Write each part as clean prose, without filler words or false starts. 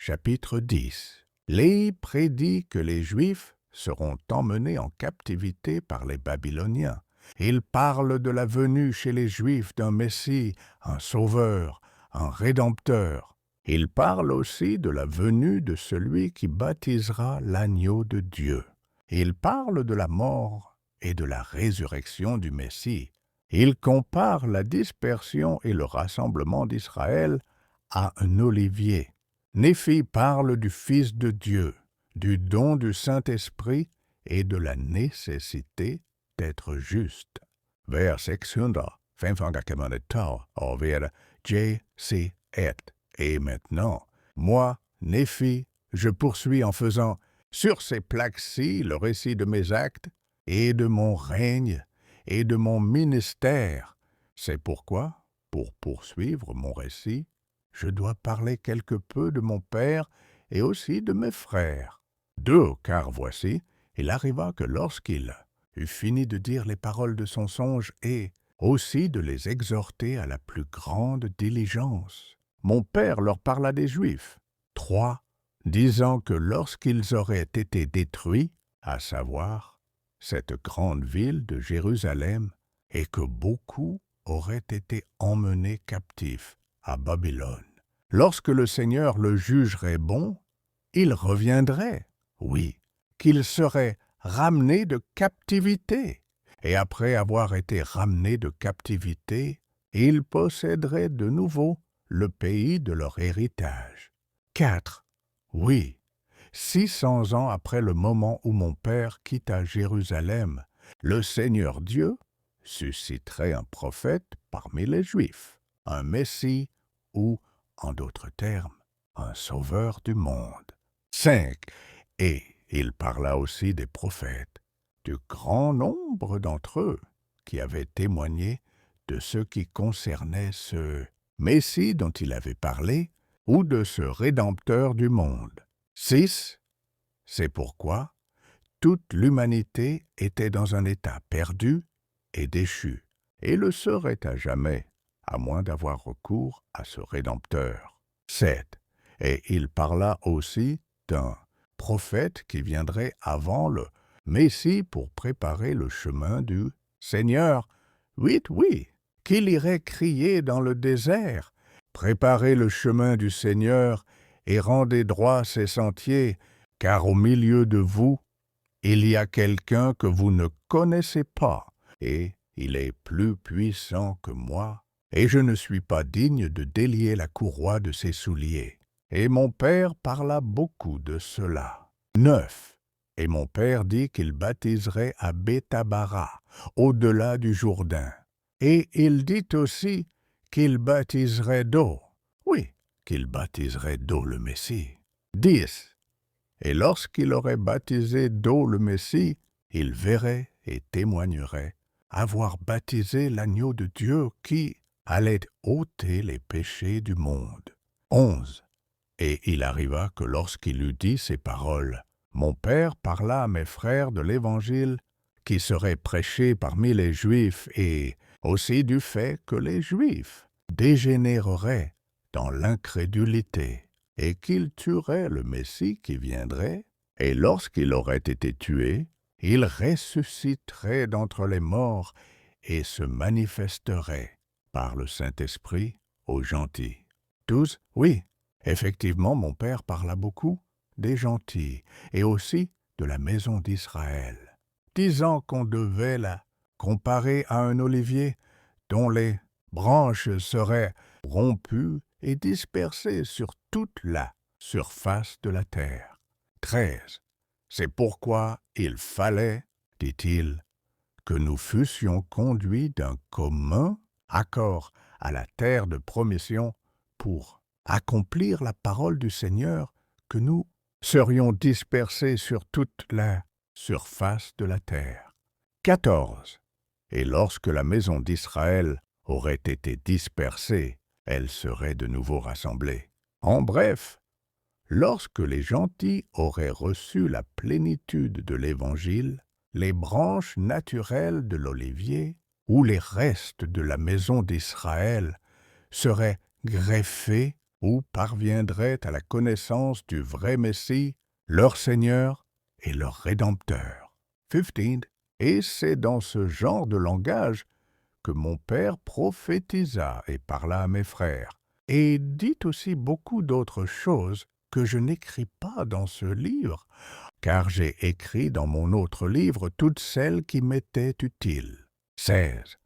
chapitre 10. Léhi prédit que les Juifs seront emmenés en captivité par les Babyloniens. Il parle de la venue chez les Juifs d'un Messie, un Sauveur, un Rédempteur. Il parle aussi de la venue de celui qui baptisera l'agneau de Dieu. Il parle de la mort et de la résurrection du Messie. Il compare la dispersion et le rassemblement d'Israël à un olivier. Néphi parle du Fils de Dieu, du don du Saint-Esprit et de la nécessité d'être juste. Vers 645 vers J.C.1. Et maintenant, moi, Néphi, je poursuis en faisant sur ces plaques-ci le récit de mes actes et de mon règne et de mon ministère. C'est pourquoi, pour poursuivre mon récit, je dois parler quelque peu de mon père et aussi de mes frères. 2. Car voici, il arriva que lorsqu'il eut fini de dire les paroles de son songe et aussi de les exhorter à la plus grande diligence, mon père leur parla des Juifs. 3. Disant que lorsqu'ils auraient été détruits, à savoir cette grande ville de Jérusalem, et que beaucoup auraient été emmenés captifs à Babylone. Lorsque le Seigneur le jugerait bon, il reviendrait, oui, qu'il serait ramené de captivité. Et après avoir été ramené de captivité, ils posséderaient de nouveau le pays de leur héritage. 4. Oui, 600 ans après le moment où mon père quitta Jérusalem, le Seigneur Dieu susciterait un prophète parmi les Juifs, un Messie ou, en d'autres termes, un sauveur du monde. 5. Et il parla aussi des prophètes, du grand nombre d'entre eux qui avaient témoigné de ce qui concernait ce Messie dont il avait parlé, ou de ce Rédempteur du monde. 6. C'est pourquoi toute l'humanité était dans un état perdu et déchu, et le serait à jamais, à moins d'avoir recours à ce Rédempteur. 7. Et il parla aussi d'un prophète qui viendrait avant le Messie pour préparer le chemin du Seigneur. 8. Oui, qu'il irait crier dans le désert, préparez le chemin du Seigneur et rendez droits ses sentiers, car au milieu de vous, il y a quelqu'un que vous ne connaissez pas, et il est plus puissant que moi, et je ne suis pas digne de délier la courroie de ses souliers. Et mon père parla beaucoup de cela. 9. Et mon père dit qu'il baptiserait à Bétabara, au-delà du Jourdain. Et il dit aussi qu'il baptiserait d'eau. Oui, qu'il baptiserait d'eau le Messie. 10. Et lorsqu'il aurait baptisé d'eau le Messie, il verrait et témoignerait avoir baptisé l'agneau de Dieu qui allait ôter les péchés du monde. 11. Et il arriva que lorsqu'il eut dit ces paroles, mon père parla à mes frères de l'Évangile qui serait prêché parmi les Juifs et aussi du fait que les Juifs dégénéreraient dans l'incrédulité et qu'ils tueraient le Messie qui viendrait, et lorsqu'il aurait été tué, il ressusciterait d'entre les morts et se manifesterait par le Saint-Esprit aux gentils. 12. Oui, effectivement, mon père parla beaucoup des gentils et aussi de la maison d'Israël, disant qu'on devait la comparer à un olivier dont les branches seraient rompues et dispersées sur toute la surface de la terre. 13. C'est pourquoi il fallait, dit-il, que nous fussions conduits d'un commun accord à la terre de promission pour accomplir la parole du Seigneur, que nous serions dispersés sur toute la surface de la terre. 14. Et lorsque la maison d'Israël aurait été dispersée, elle serait de nouveau rassemblée. En bref, lorsque les gentils auraient reçu la plénitude de l'Évangile, les branches naturelles de l'olivier ou les restes de la maison d'Israël seraient greffés ou parviendraient à la connaissance du vrai Messie, leur Seigneur et leur Rédempteur. 15. Et c'est dans ce genre de langage que mon père prophétisa et parla à mes frères, et dit aussi beaucoup d'autres choses que je n'écris pas dans ce livre, car j'ai écrit dans mon autre livre toutes celles qui m'étaient utiles. 16.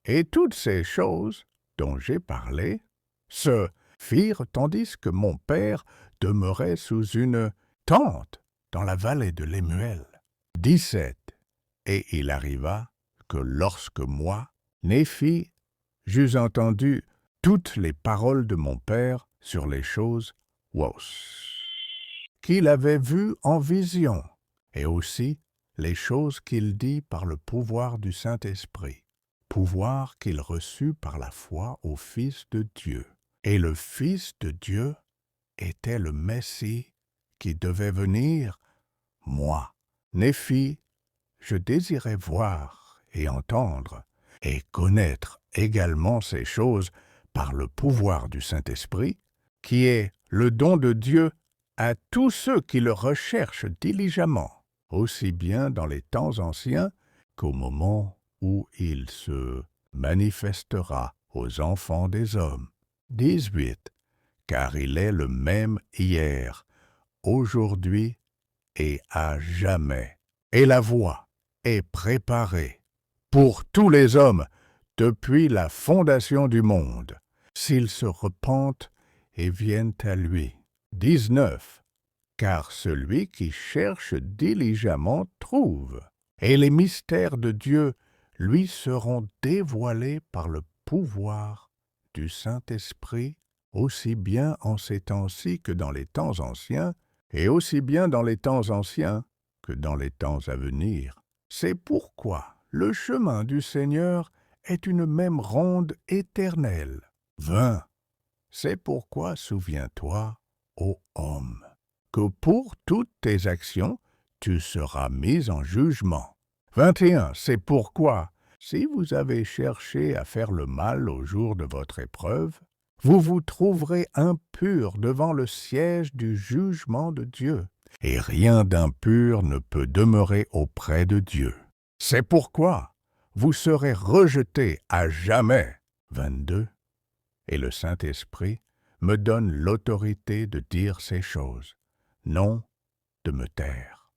Et toutes ces choses dont j'ai parlé se firent tandis que mon père demeurait sous une tente dans la vallée de Lemuel. 17. Et il arriva que lorsque moi, Néphi, j'eus entendu toutes les paroles de mon père sur les choses qu'il avait vues en vision, et aussi les choses qu'il dit par le pouvoir du Saint-Esprit, pouvoir qu'il reçut par la foi au Fils de Dieu. Et le Fils de Dieu était le Messie qui devait venir, moi, Néphi, je désirais voir et entendre et connaître également ces choses par le pouvoir du Saint-Esprit, qui est le don de Dieu à tous ceux qui le recherchent diligemment, aussi bien dans les temps anciens qu'au moment où il se manifestera aux enfants des hommes. 18. Car il est le même hier, aujourd'hui et à jamais. Et la voie est préparée pour tous les hommes depuis la fondation du monde, s'ils se repentent et viennent à lui. 19. Car celui qui cherche diligemment trouve, et les mystères de Dieu lui seront dévoilés par le pouvoir du Saint-Esprit, aussi bien en ces temps-ci que dans les temps anciens, et aussi bien dans les temps anciens que dans les temps à venir. C'est pourquoi le chemin du Seigneur est une même ronde éternelle. 20. C'est pourquoi souviens-toi, ô homme, que pour toutes tes actions, tu seras mis en jugement. 21. C'est pourquoi, si vous avez cherché à faire le mal au jour de votre épreuve, vous vous trouverez impurs devant le siège du jugement de Dieu, et rien d'impur ne peut demeurer auprès de Dieu. C'est pourquoi vous serez rejetés à jamais. 22. Et le Saint-Esprit me donne l'autorité de dire ces choses, non de me taire.